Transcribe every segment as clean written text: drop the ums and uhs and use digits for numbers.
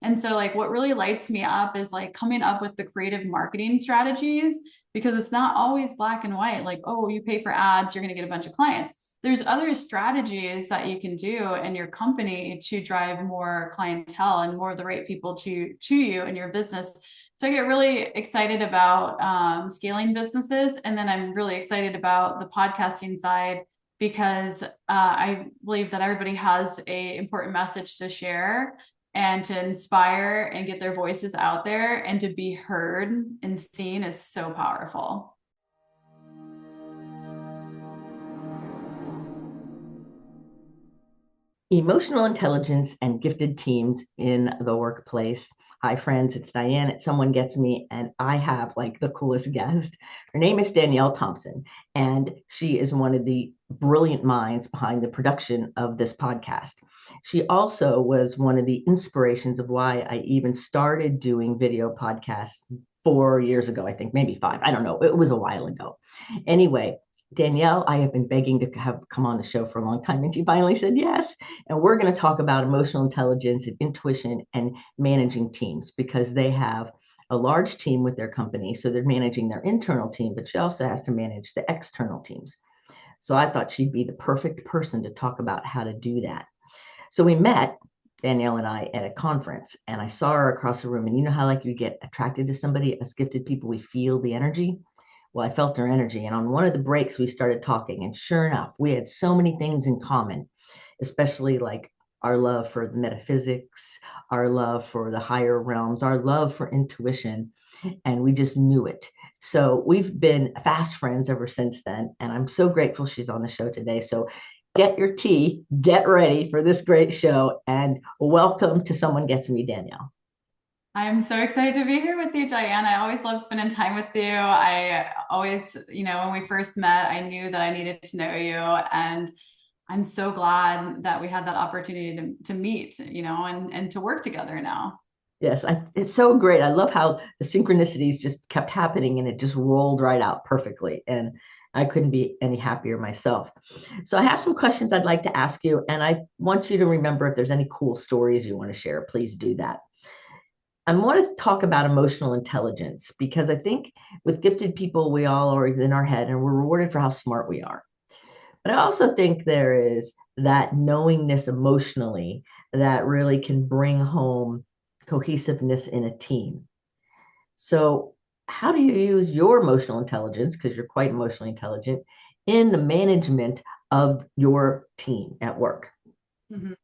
And so like what really lights me up is like coming up with the creative marketing strategies, because it's not always black and white. Like, oh, you pay for ads, you're going to get a bunch of clients. There's other strategies that you can do in your company to drive more clientele and more of the right people to you and your business. So I get really excited about scaling businesses. And then I'm really excited about the podcasting side because I believe that everybody has a important message to share and to inspire and get their voices out there, and to be heard and seen is so powerful. Emotional intelligence and gifted teams in the workplace. Hi, friends. It's Diane at Someone Gets Me, and I have like the coolest guest. Her name is Danielle Thompson, and she is one of the brilliant minds behind the production of this podcast. She also was one of the inspirations of why I even started doing video podcasts 4 years ago, I think, maybe five. I don't know. It was a while ago. Anyway, Danielle, I have been begging to have come on the show for a long time, and she finally said yes. And we're going to talk about emotional intelligence and intuition and managing teams, because they have a large team with their company. So they're managing their internal team, but she also has to manage the external teams. So I thought she'd be the perfect person to talk about how to do that. So we met, Danielle and I, at a conference, and I saw her across the room. And you know how like you get attracted to somebody, as gifted people, we feel the energy. Well, I felt her energy. And on one of the breaks, we started talking. And sure enough, we had so many things in common, especially like our love for metaphysics, our love for the higher realms, our love for intuition. And we just knew it. So we've been fast friends ever since then. And I'm so grateful she's on the show today. So get your tea, get ready for this great show, and welcome to Someone Gets Me, Danielle. I'm so excited to be here with you, Diane. I always love spending time with you. I always, when we first met, I knew that I needed to know you. And I'm so glad that we had that opportunity to meet, and to work together now. Yes, it's so great. I love how the synchronicities just kept happening and it just rolled right out perfectly. And I couldn't be any happier myself. So I have some questions I'd like to ask you, and I want you to remember if there's any cool stories you want to share, please do that. I want to talk about emotional intelligence because I think with gifted people, we all are in our head and we're rewarded for how smart we are. But I also think there is that knowingness emotionally that really can bring home cohesiveness in a team. So, how do you use your emotional intelligence, because you're quite emotionally intelligent, in the management of your team at work? Mhm.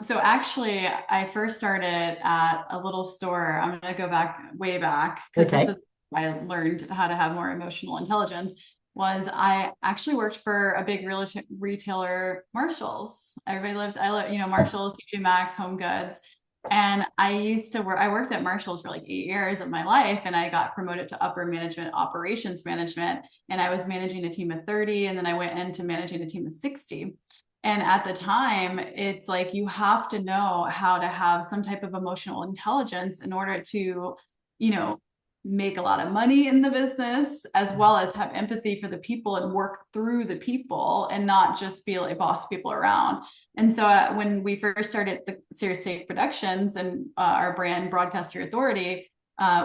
So actually, I first started at a little store. I'm going to go back way back because this Okay. is I learned how to have more emotional intelligence. Was I actually worked for a big real retailer, Marshalls. Everybody lives, I live, Marshalls, TJ Maxx, Home Goods. And I used to work, I worked at Marshalls for like 8 years of my life, and I got promoted to upper management, operations management. And I was managing a team of 30, and then I went into managing a team of 60. And at the time, it's like you have to know how to have some type of emotional intelligence in order to, you know, make a lot of money in the business, as well as have empathy for the people and work through the people and not just be like boss people around. And so when we first started the Serious Take Productions and our brand Broadcaster Authority,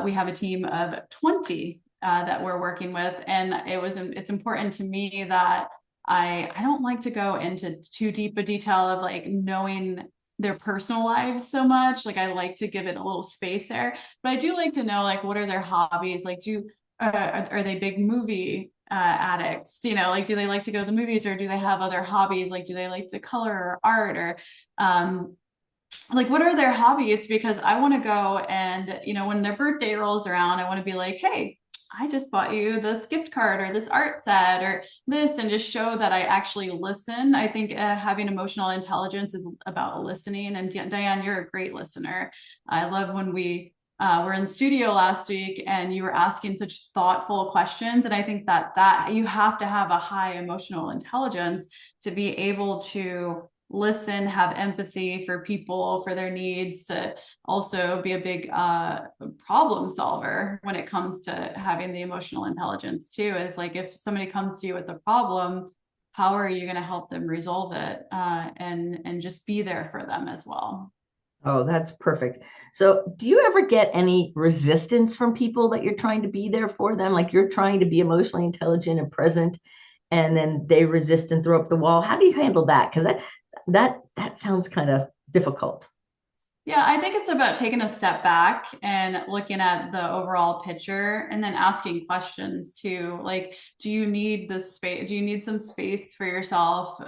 we have a team of 20 that we're working with. And it's important to me that I don't like to go into too deep a detail of like knowing their personal lives so much. Like I like to give it a little space there, but I do like to know like what are their hobbies? Like are they big movie addicts? Like do they like to go to the movies, or do they have other hobbies? Like do they like to color or art, or um like what are their hobbies? Because I want to go and when their birthday rolls around, I want to be like, hey, I just bought you this gift card or this art set or this, and just show that I actually listen. I think having emotional intelligence is about listening. And Diane, you're a great listener. I love when we were in the studio last week and you were asking such thoughtful questions. And I think that you have to have a high emotional intelligence to be able to listen, have empathy for people, for their needs, to also be a big problem solver when it comes to having the emotional intelligence too. Is like if somebody comes to you with a problem, how are you going to help them resolve it, and just be there for them as well. Oh, that's perfect. So, do you ever get any resistance from people that you're trying to be there for them? Like you're trying to be emotionally intelligent and present, and then they resist and throw up the wall. How do you handle that? Because that sounds kind of difficult. Yeah, I think it's about taking a step back and looking at the overall picture and then asking questions too. Like, do you need this space? Do you need some space for yourself?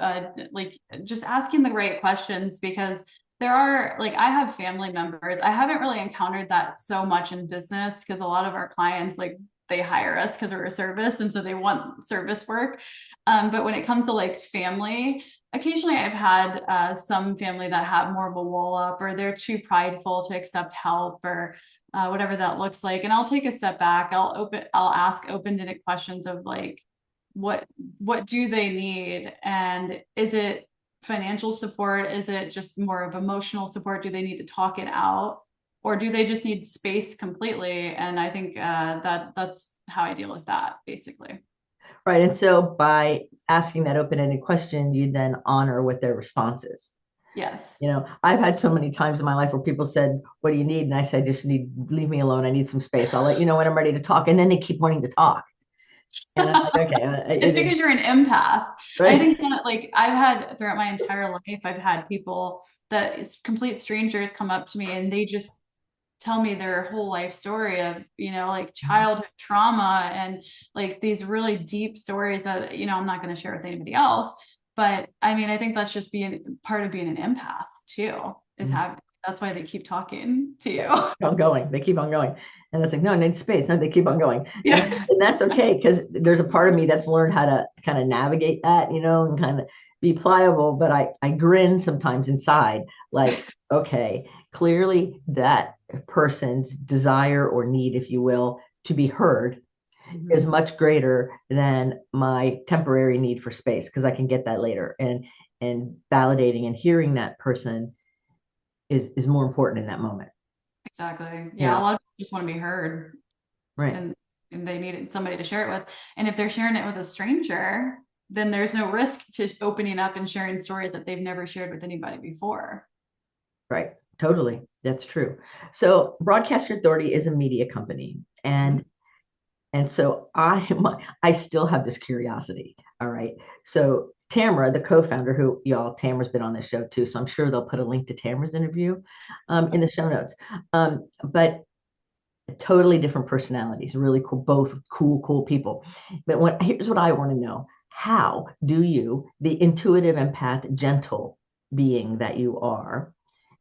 Like, just asking the right questions because there are, like, I have family members. I haven't really encountered that so much in business because a lot of our clients, like, they hire us because we're a service. And so they want service work. But when it comes to like family, occasionally I've had some family that have more of a wall up or they're too prideful to accept help or whatever that looks like. And I'll take a step back. I'll ask open-ended questions of like, what what do they need? And is it financial support? Is it just more of emotional support? Do they need to talk it out? Or do they just need space completely? And I think that's how I deal with that basically. Right. And so by asking that open-ended question, you then honor what their response is. Yes. I've had so many times in my life where people said, "What do you need?" And I said, "Just need, leave me alone. I need some space. I'll let you know when I'm ready to talk." And then they keep wanting to talk. And I'm like, okay, It's because you're an empath. I right. think that like I've had throughout my entire life, I've had people that is complete strangers come up to me and they just tell me their whole life story of, like childhood trauma and like these really deep stories that, I'm not going to share with anybody else. But I mean, I think that's just being part of being an empath too, is having that's why they keep talking to you. On going. They keep on going. And it's like, no, I need space. No, they keep on going. And, Yeah. and that's okay because there's a part of me that's learned how to kind of navigate that, and kind of be pliable. But I grin sometimes inside, like, okay, clearly that person's desire or need, if you will, to be heard is Mhm. much greater than my temporary need for space because I can get that later. And validating and hearing that person is more important in that moment. Exactly. Yeah. A Yeah. lot of people just want to be heard. Right. And they needed somebody to share it with. And if they're sharing it with a stranger, then there's no risk to opening up and sharing stories that they've never shared with anybody before. Right. Totally. That's true. So Broadcaster Authority is a media company. Mhm. And so I still have this curiosity. All right. So Tamara, the co-founder, who y'all, Tamara's been on this show too. So I'm sure they'll put a link to Tamara's interview in the show notes. But totally different personalities, really cool, both cool people. But here's what I want to know. How do you, the intuitive empath, gentle being that you are,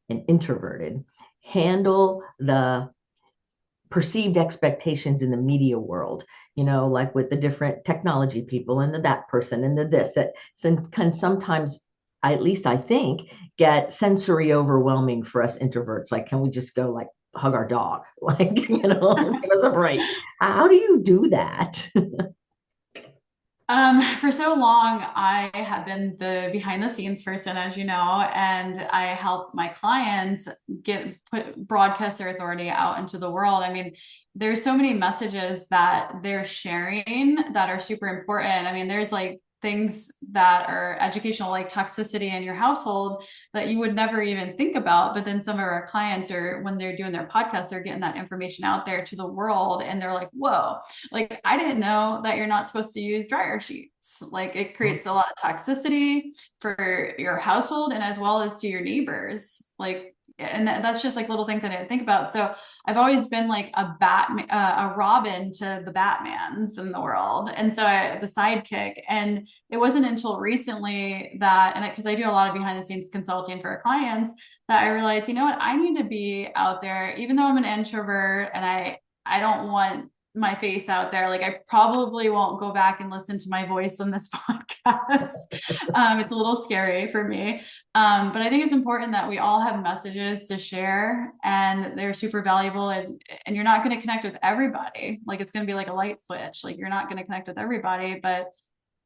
and introverted, handle the perceived expectations in the media world, like with the different technology people and the that person and the this that can sometimes, at least I think, get sensory overwhelming for us introverts. Like, can we just go like hug our dog? Like, give us a break. How do you do that? For so long, I have been the behind the scenes person, as you know, and I help my clients broadcast their authority out into the world. I mean, there's so many messages that they're sharing that are super important. I mean, there's like things that are educational, like toxicity in your household that you would never even think about. But then some of our clients are, when they're doing their podcast, they're getting that information out there to the world, and they're like, "Whoa." Like, I didn't know that you're not supposed to use dryer sheets. Like, it creates a lot of toxicity for your household and as well as to your neighbors. Like, and that's just like little things I didn't think about. So I've always been like a Robin to the Batmans in the world, and so the sidekick. And it wasn't until recently that, and because I do a lot of behind the scenes consulting for our clients, that I realized, you know what, I need to be out there, even though I'm an introvert and I don't want my face out there. Like, I probably won't go back and listen to my voice on this podcast. It's a little scary for me. But I think it's important that we all have messages to share and they're super valuable, and you're not going to connect with everybody. Like, it's going to be like a light switch. Like, you're not going to connect with everybody, but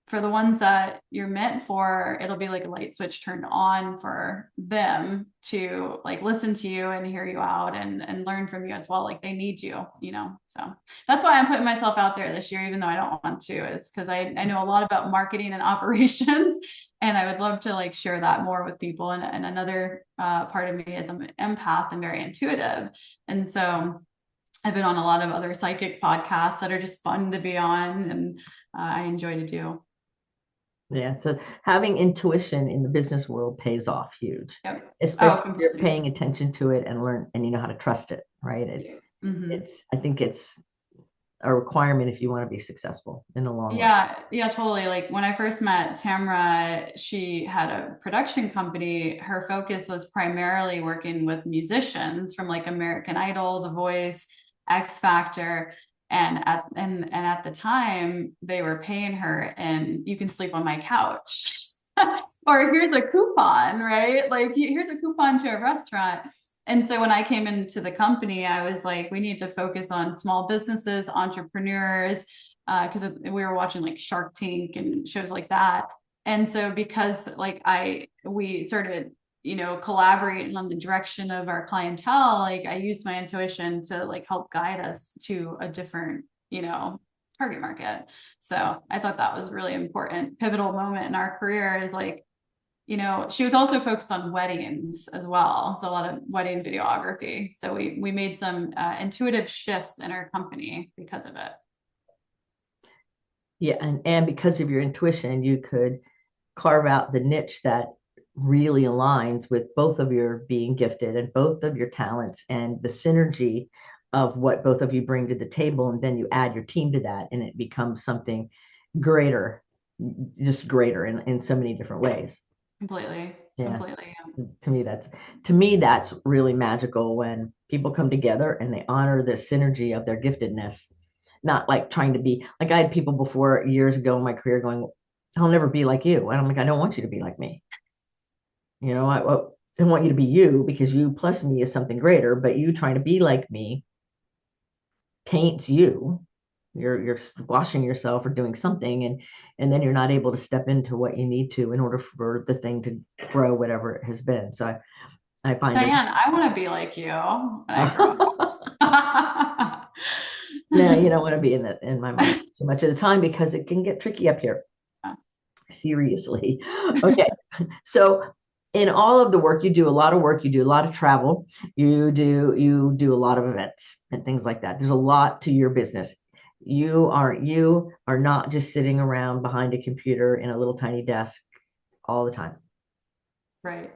for the ones that you're meant for, it'll be like a light switch turned on for them to like listen to you and hear you out and learn from you as well. Like they need you, you know? So that's why I'm putting myself out there this year, even though I don't want to, is because I know a lot about marketing and operations. And I would love to like share that more with people. And another part of me is I'm an empath and very intuitive. And so I've been on a lot of other psychic podcasts that are just fun to be on and I enjoy to do. Yeah, so having intuition in the business world pays off huge, Yep. Oh, especially if you're completely. paying attention to it and learn and you know how to trust it, right? Mm-hmm. I think it's a requirement if you want to be successful in the long run. Yeah, yeah, totally. Like when I first met Tamra, she had a production company. Her focus was primarily working with musicians from like American Idol, The Voice, X Factor. And at the time they were paying her and you can sleep on my couch. Or here's a coupon, right? Like here's a coupon to a restaurant. And so when I came into the company, I was like, we need to focus on small businesses, entrepreneurs, because we were watching like Shark Tank and shows like that. And so because like we started, you know, collaborating on the direction of our clientele, like I used my intuition to like help guide us to a different, you know, target market. So I thought that was really important, pivotal moment in our career is like, you know, she was also focused on weddings as well. So a lot of wedding videography. So we made some intuitive shifts in our company because of it. Yeah, and because of your intuition, you could carve out the niche that really aligns with both of your being gifted and both of your talents and the synergy of what both of you bring to the table. And then you add your team to that, and it becomes something greater, just greater in so many different ways. Completely, Yeah. completely. to me that's to me that's really magical when people come together and they honor the synergy of their giftedness, not like trying to be like I had people before years ago in my career going, I'll never be like you, and I'm like, I don't want you to be like me. I want you to be you because you plus me is something greater, but you trying to be like me taints you. You're squashing yourself or doing something, and then you're not able to step into what you need to in order for the thing to grow, whatever it has been. So I find it. Diane, I want to be like you when I grow up. No, you don't want to be in my mind too much of the time because it can get tricky up here. Seriously. Okay. So in all of the work you do a lot of work, you do a lot of travel, you do a lot of events and things like that. There's a lot to your business. You are not just sitting around behind a computer in a little tiny desk all the time. Right.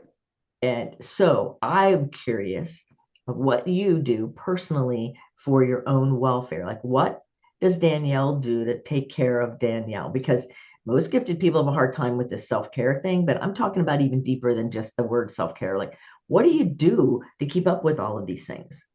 And so I'm curious of what you do personally for your own welfare. Like, what does Danielle do to take care of Danielle? Because most gifted people have a hard time with this self care thing, but I'm talking about even deeper than just the word self care. Like, what do you do to keep up with all of these things?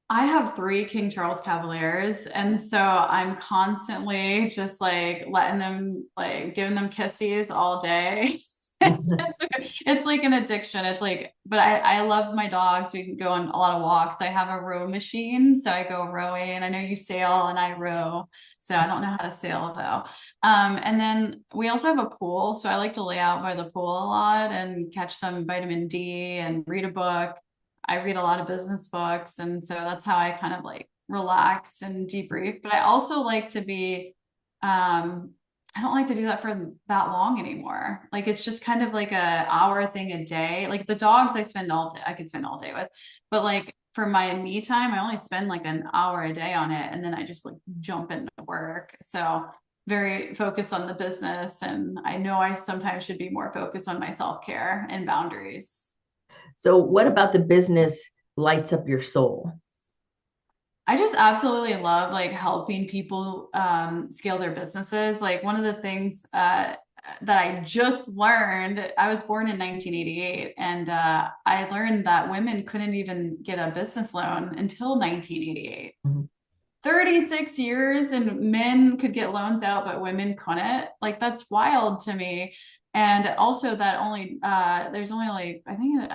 I have three King Charles Cavaliers, and so I'm constantly just like letting them, like giving them kisses all day. It's like an addiction. It's like, but I love my dogs. We can go on a lot of walks. I have a row machine, so I go rowing. I know you sail and I row, so I don't know how to sail though. And then we also have a pool, so I like to lay out by the pool a lot and catch some vitamin D and read a book. I read a lot of business books, and so that's how I kind of like relax and debrief. But I also like to be, I don't like to do that for that long anymore. Like it's just kind of like a hour thing a day. Like the dogs I spend all day, I could spend all day with, but like for my me time, I only spend like an hour a day on it, and then I just like jump into work. So very focused on the business, and I know I sometimes should be more focused on my self care and boundaries. So, what about the business lights up your soul? I just absolutely love like helping people scale their businesses. Like one of the things that I just learned, I was born in 1988, and I learned that women couldn't even get a business loan until 1988. Mhm. 36 years and men could get loans out, but women couldn't. Like that's wild to me. And also that only there's only like I think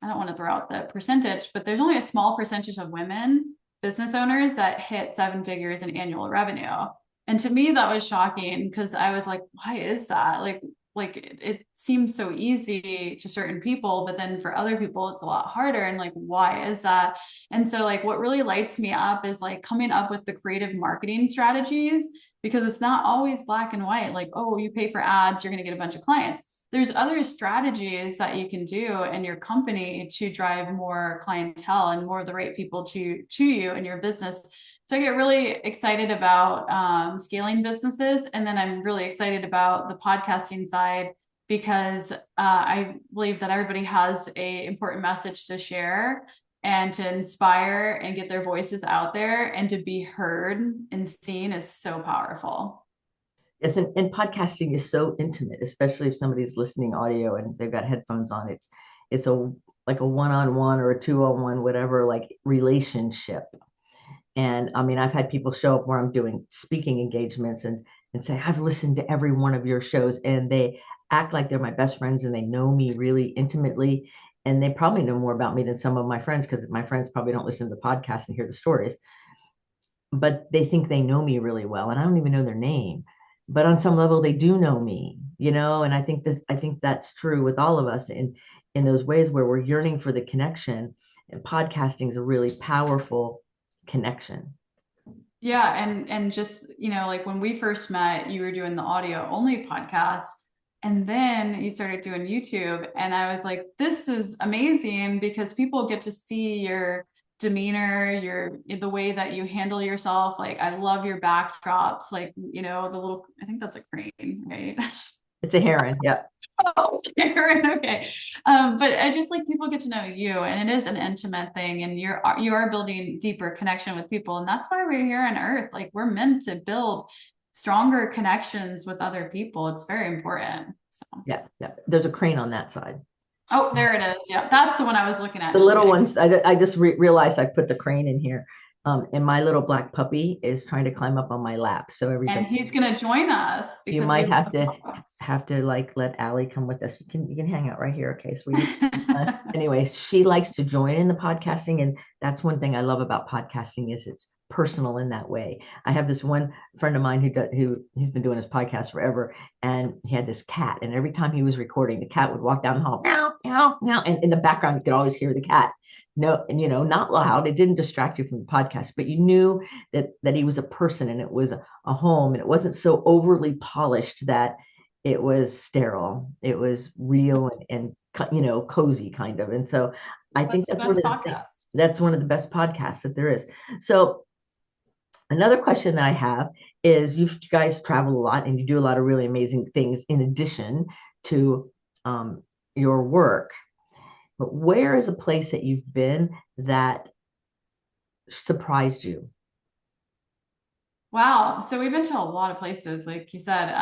I don't want to throw out the percentage, but there's only a small percentage of women business owners that hit seven figures in annual revenue. And to me, that was shocking because I was like, why is that? Like it seems so easy to certain people, but then for other people, it's a lot harder. And like, why is that? And so, like, what really lights me up is like coming up with the creative marketing strategies because it's not always black and white. Like, oh, you pay for ads, you're going to get a bunch of clients. There's other strategies that you can do in your company to drive more clientele and more of the right people to you and your business. So I get really excited about scaling businesses, and then I'm really excited about the podcasting side because I believe that everybody has a important message to share and to inspire and get their voices out there and to be heard and seen is so powerful. Yes, and podcasting is so intimate, especially if somebody's listening audio and they've got headphones on. It's a like a one-on-one or a two-on-one, whatever, like relationship. And I mean, I've had people show up where I'm doing speaking engagements and say, I've listened to every one of your shows, and they act like they're my best friends and they know me really intimately. And they probably know more about me than some of my friends because my friends probably don't listen to the podcast and hear the stories, but they think they know me really well, and I don't even know their name. But on some level, they do know me, and I think that's true with all of us in those ways where we're yearning for the connection. And podcasting is a really powerful connection. Yeah, and just, like when we first met, you were doing the audio only podcast, and then you started doing YouTube, and I was like, this is amazing because people get to see your demeanor, the way that you handle yourself. Like I love your backdrops, like, the little, I think that's a crane, right? It's a heron. Yeah. Oh, Karen. Okay. But I just like people get to know you, and it is an intimate thing, and you are building deeper connection with people, and that's why we're here on Earth. Like we're meant to build stronger connections with other people. It's very important. So, Yeah. Yeah. There's a crane on that side. oh, there it is. Yeah, that's the one I was looking at. The Just little kidding. ones, I just realized I put the crane in here. And my little black puppy is trying to climb up on my lap. So And everybody, he's gonna join us you because we might love dogs. have to like let Allie come with us. You can hang out right here, okay, sweetie. Anyway, she likes to join in the podcasting, and that's one thing I love about podcasting is it's personal in that way. I have this one friend of mine who he's been doing his podcast forever, and he had this cat, and every time he was recording, the cat would walk down the hall, meow, meow, meow, and in the background you could always hear the cat. No, and not loud. It didn't distract you from the podcast, but you knew that he was a person, and it was a home, and it wasn't so overly polished that it was sterile. It was real and cozy kind of. And so I think That's the that's one best of the things, podcast. that's one of the best podcasts that there is. So another question that I have is you guys travel a lot and you do a lot of really amazing things in addition to your work. But where is a place that you've been that surprised you? Wow. So we've been to a lot of places, like you said.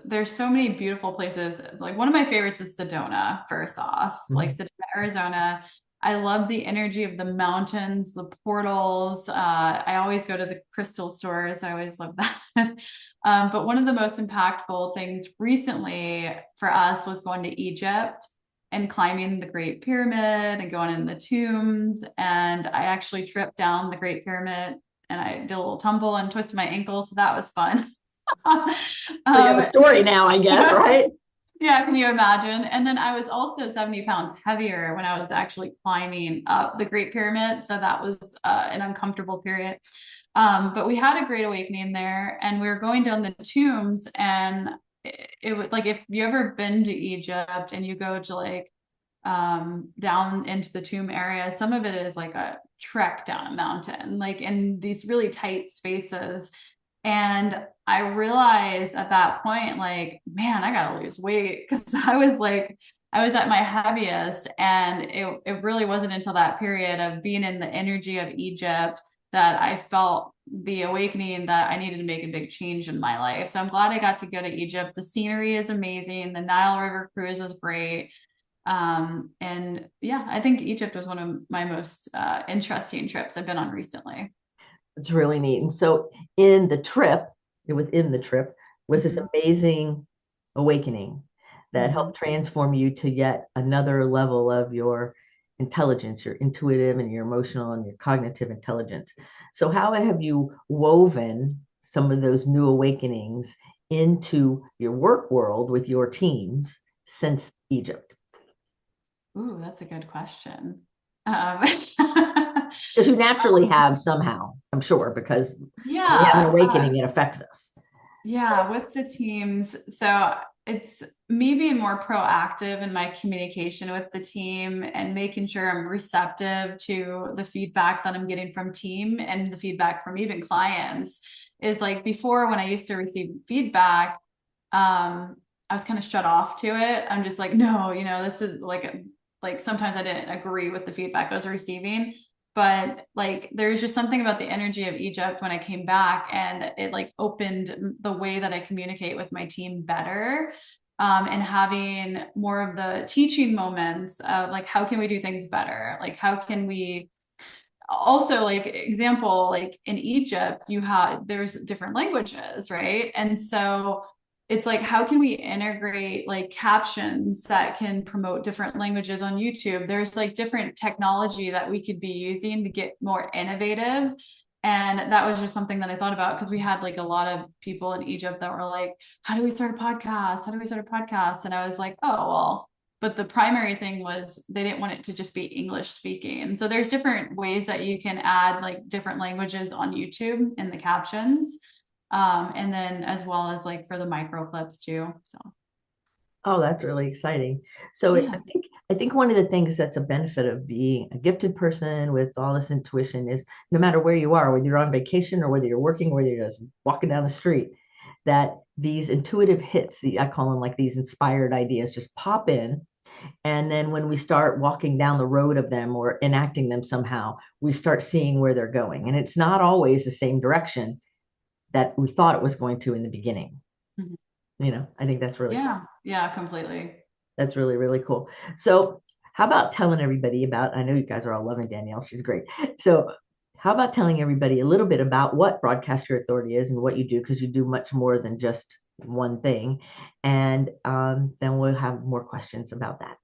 There's so many beautiful places. Like one of my favorites is Sedona, first off, like Mhm. Sedona, Arizona. I love the energy of the mountains, the portals. I always go to the crystal stores. I always love that. But one of the most impactful things recently for us was going to Egypt and climbing the Great Pyramid and going in the tombs. And I actually tripped down the Great Pyramid and I did a little tumble and twisted my ankle. So that was fun. So you have a um, story now, I guess, yeah, right? yeah, can you imagine? And then I was also 70 pounds heavier when I was actually climbing up the Great Pyramid. So that was an uncomfortable period. But we had a great awakening there, and we were going down the tombs, and it would like if you ever been to Egypt and you go to like down into the tomb area, some of it is like a trek down a mountain, like in these really tight spaces. And I realized at that point, like, man, I gotta lose weight because I was at my heaviest. And it really wasn't until that period of being in the energy of Egypt that I felt the awakening that I needed to make a big change in my life. So I'm glad I got to go to Egypt. The scenery is amazing. The Nile River cruise is great. And yeah, I think Egypt was one of my most interesting trips I've been on recently. It's really neat. And so within the trip was this Mhm. amazing awakening that Mhm. helped transform you to yet another level of your intelligence, your intuitive and your emotional and your cognitive intelligence. So, how have you woven some of those new awakenings into your work world with your teams since Egypt? Ooh, that's a good question. Um, Because you naturally have somehow, I'm sure, because when we have an yeah, awakening, it affects us. yeah, with the teams. So it's me being more proactive in my communication with the team and making sure I'm receptive to the feedback that I'm getting from team and the feedback from even clients. Is like before when I used to receive feedback, I was kind of shut off to it. I'm just like, no, this is like sometimes I didn't agree with the feedback I was receiving. But like there's just something about the energy of Egypt when I came back, and it like opened the way that I communicate with my team better. And having more of the teaching moments of like how can we do things better? Like how can we also, like example, like in Egypt there's different languages, right? And so it's like how can we integrate like captions that can promote different languages on YouTube? There's like different technology that we could be using to get more innovative. And that was just something that I thought about because we had like a lot of people in Egypt that were like, how do we start a podcast? How do we start a podcast? And I was like, oh, well, but the primary thing was they didn't want it to just be English speaking. So there's different ways that you can add like different languages on YouTube in the captions. And then as well as like for the micro clips too. So Oh, that's really exciting. So yeah. I think one of the things that's a benefit of being a gifted person with all this intuition is no matter where you are, whether you're on vacation or whether you're working, whether you're just walking down the street, that these intuitive hits, I call them like these inspired ideas, just pop in. And then when we start walking down the road of them or enacting them somehow, we start seeing where they're going. And it's not always the same direction that we thought it was going to in the beginning. Mhm. I think that's really cool. Yeah. Yeah, completely. That's really, really cool. So, how about telling everybody about? I know you guys are all loving Danielle. She's great. So, how about telling everybody a little bit about what Broadcaster Authority is and what you do? Because you do much more than just one thing. And then we'll have more questions about that.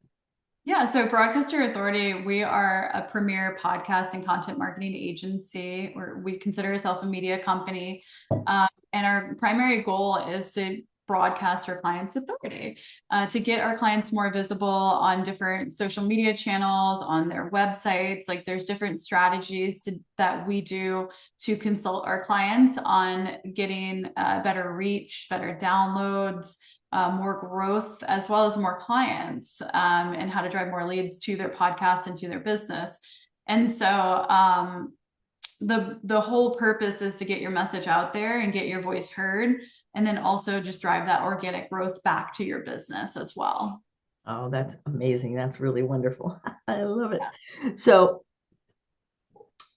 Yeah, so Broadcaster Authority, we are a premier podcast and content marketing agency, or we consider ourselves a media company. And our primary goal is to broadcast our clients' authority, to get our clients more visible on different social media channels, on their websites. Like there's different strategies that we do to consult our clients on getting better reach, better downloads, more growth as well as more clients, and how to drive more leads to their podcast and to their business. And so the whole purpose is to get your message out there and get your voice heard, and then also just drive that organic growth back to your business as well. Oh, that's amazing. That's really wonderful. I love it. So,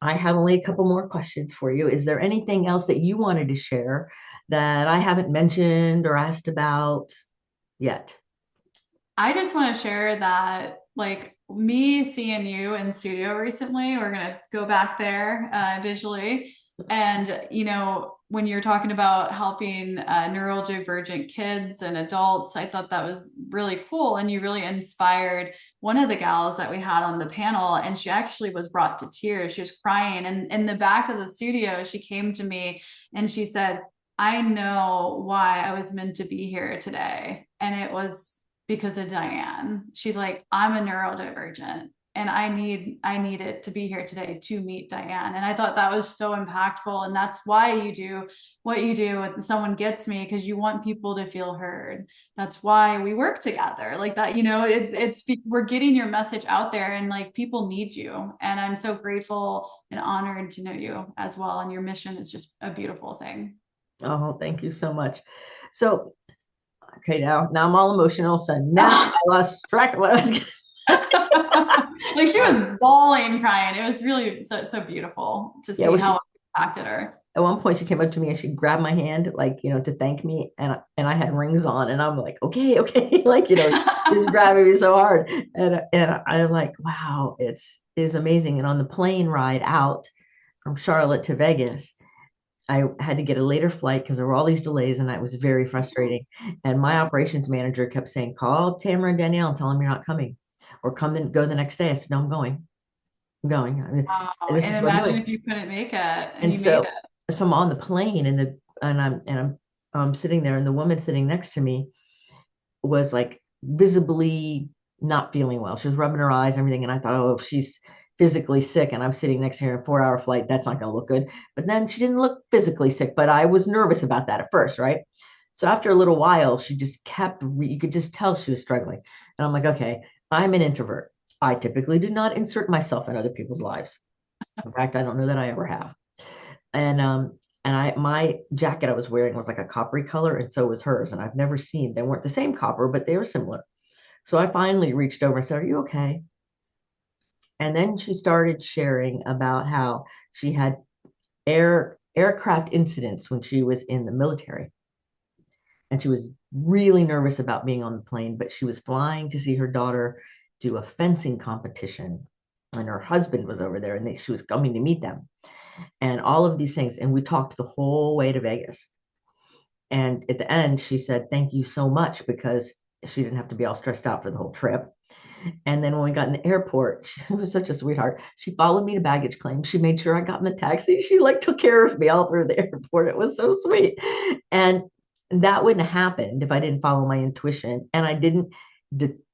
I have only a couple more questions for you. Is there anything else that you wanted to share that I haven't mentioned or asked about yet? I just want to share that, like me seeing you in studio recently, we're gonna go back there visually, and when you're talking about helping neurodivergent kids and adults, I thought that was really cool, and you really inspired one of the gals that we had on the panel, and she actually was brought to tears. She was crying, and in the back of the studio, she came to me and she said, "I know why I was meant to be here today," and it was because of Dianne. She's like, I'm a neurodivergent and I needed to be here today to meet Dianne. And I thought that was so impactful. And that's why you do what you do when someone gets me, because you want people to feel heard. That's why we work together like that. We're getting your message out there, and like people need you. And I'm so grateful and honored to know you as well. And your mission is just a beautiful thing. Oh, thank you so much. So, okay, now I'm all emotional. So now I lost track of what I was going Like she was bawling, crying. It was really so beautiful to Yeah, see well, how it impacted her. at one point she came up to me and she grabbed my hand, like, to thank me. And I had rings on and I'm like, okay, okay. Like, she's grabbing me so hard. And I'm like, wow, is amazing. And on the plane ride out from Charlotte to Vegas, I had to get a later flight because there were all these delays and it was very frustrating. And my operations manager kept saying, call Tamara and Danielle and tell them you're not coming. or come and go the next day. I said, no, I'm going. I'm going. I mean, Wow. and this is And what I'm imagine doing. if you couldn't make it and And you made so, it. so I'm on the plane and I'm sitting there, and the woman sitting next to me was like visibly not feeling well. She was rubbing her eyes and everything. And I thought, oh, if she's physically sick and I'm sitting next to her in a 4 hour flight, that's not going to look good. But then she didn't look physically sick, but I was nervous about that at first, right? So after a little while, she just you could just tell she was struggling. And I'm like, okay, I'm an introvert. I typically do not insert myself in other people's lives. In fact, I don't know that I ever have. And my jacket I was wearing was like a coppery color, and so was hers. And I've never seen, they weren't the same copper, but they were similar. So I finally reached over and said, are you okay? And then she started sharing about how she had aircraft incidents when she was in the military. And she was really nervous about being on the plane, but she was flying to see her daughter do a fencing competition. And her husband was over there, and she was coming to meet them, and all of these things. And we talked the whole way to Vegas. And at the end, she said, thank you so much, because she didn't have to be all stressed out for the whole trip. And then when we got in the airport, she was such a sweetheart. She followed me to baggage claim. She made sure I got in the taxi. She like took care of me all through the airport. It was so sweet. And that wouldn't have happened if I didn't follow my intuition and I didn't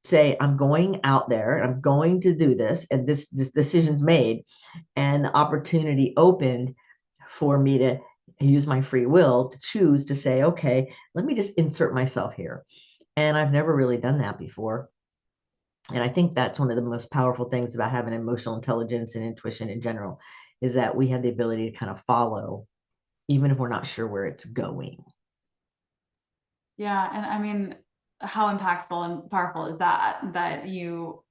say, I'm going out there and I'm going to do this. And this decision's made, and the opportunity opened for me to use my free will to choose to say, okay, let me just insert myself here. And I've never really done that before. And I think that's one of the most powerful things about having emotional intelligence and intuition in general, is that we have the ability to kind of follow, even if we're not sure where it's going. Yeah, and I mean, how impactful and powerful is that you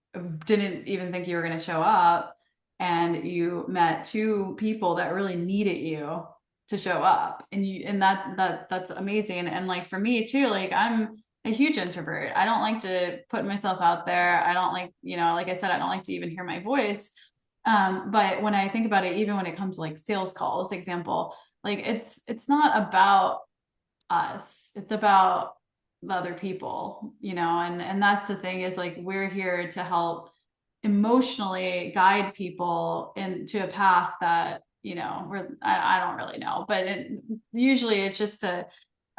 didn't even think you were going to show up and you met two people that really needed you to show up and that's amazing. And like for me too, like I'm a huge introvert. I don't like to put myself out there. I don't like, like I said, I don't like to even hear my voice. But when I think about it, even when it comes to like sales calls, example, like it's not about us. It's about the other people, and that's the thing is like we're here to help emotionally guide people into a path that, I don't really know, but usually it's just to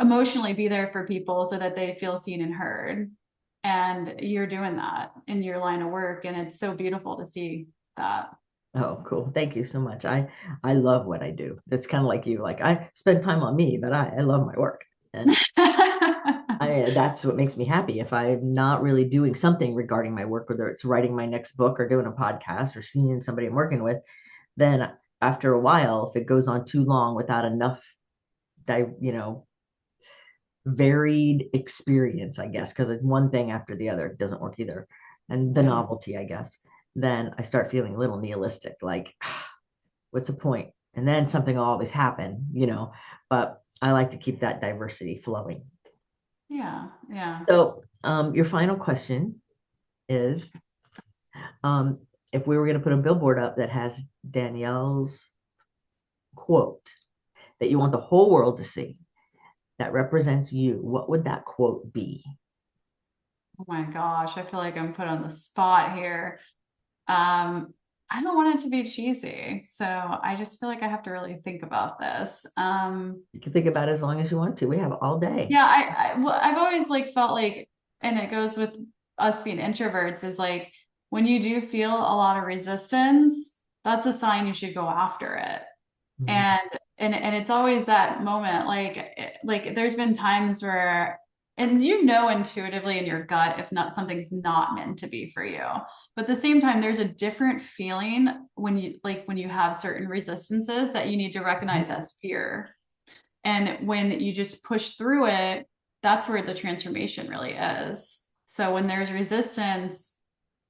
emotionally be there for people so that they feel seen and heard. And you're doing that in your line of work, and it's so beautiful to see that. Oh, cool. Thank you so much. I love what I do. It's kind of like you. Like I spend time on me, but I love my work. And that's what makes me happy. If I'm not really doing something regarding my work, whether it's writing my next book or doing a podcast or seeing somebody I'm working with, then after a while, if it goes on too long without enough, you know, varied experience, I guess, because it's one thing after the other doesn't work either. And the Yeah. novelty, I guess, then I start feeling a little nihilistic, like, what's the point? And then something will always happen. But I like to keep that diversity flowing. Yeah. Yeah. So, your final question is, um, if we were going to put a billboard up that has Danielle's quote that you want the whole world to see that represents you, what would that quote be? Oh my gosh, I feel like I'm put on the spot here. Um, I don't want it to be cheesy, so I just feel like I have to really think about this. You can think about it as long as you want to. We have all day. Yeah, well, I've always like felt like, and it goes with us being introverts, is like when you do feel a lot of resistance, that's a sign you should go after it. Mhm. And it's always that moment, like there's been times where, and intuitively in your gut if not something's not meant to be for you, but at the same time there's a different feeling when you have certain resistances that you need to recognize as fear, and when you just push through it, that's where the transformation really is. So when there's resistance,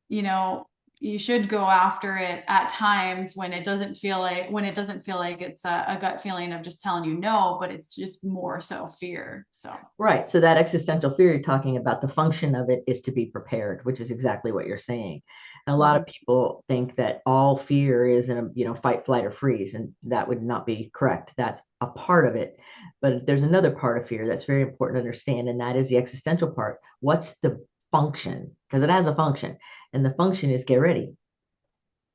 you know, you should go after it at times when it doesn't feel like it's a gut feeling of just telling you no, but it's just more so fear. So Right. So that existential fear you're talking about, the function of it is to be prepared, which is exactly what you're saying. And a lot of mhm. people think that all fear is in a fight, flight, or freeze, and that would not be correct. That's a part of it. But there's another part of fear that's very important to understand, and that is the existential part. What's the function, because it has a function. And the function is get ready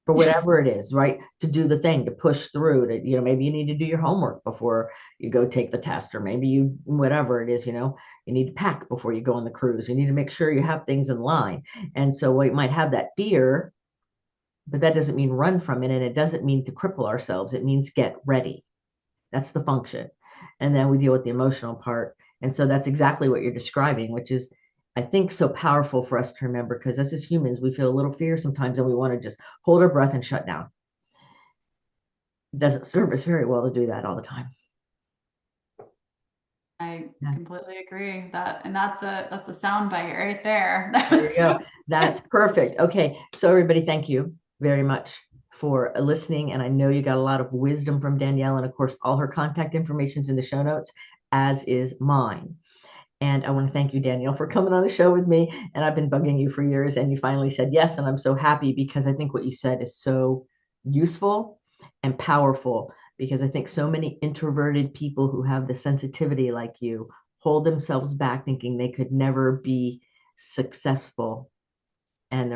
for whatever it is, right? To do the thing, to push through, to, maybe you need to do your homework before you go take the test, or maybe whatever it is, you need to pack before you go on the cruise. You need to make sure you have things in line. And so we might have that fear, but that doesn't mean run from it. And it doesn't mean to cripple ourselves. It means get ready. That's the function. And then we deal with the emotional part. And so that's exactly what you're describing, which is, I think, so powerful for us to remember, because as humans, we feel a little fear sometimes and we want to just hold our breath and shut down. It doesn't serve us very well to do that all the time. I Yeah. completely agree that, and that's a sound bite right there. There you go. That's perfect. Okay. So everybody, thank you very much for listening. And I know you got a lot of wisdom from Danielle. And of course, all her contact information is in the show notes, as is mine. And I want to thank you, Danielle, for coming on the show with me. And I've been bugging you for years, and you finally said yes. And I'm so happy, because I think what you said is so useful and powerful, because I think so many introverted people who have the sensitivity like you hold themselves back thinking they could never be successful. And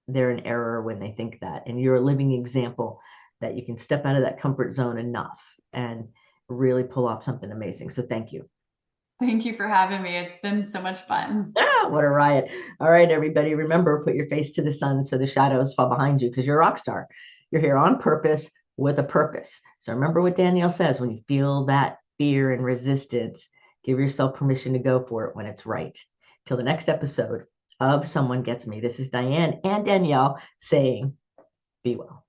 they're in error when they think that. And you're a living example that you can step out of that comfort zone enough and really pull off something amazing. So thank you. Thank you for having me. It's been so much fun. Ah, what a riot. All right, everybody, remember, put your face to the sun so the shadows fall behind you, because you're a rock star. You're here on purpose with a purpose. So remember what Danielle says: when you feel that fear and resistance, give yourself permission to go for it when it's right. Till the next episode of Someone Gets Me, this is Dianne and Danielle saying, be well.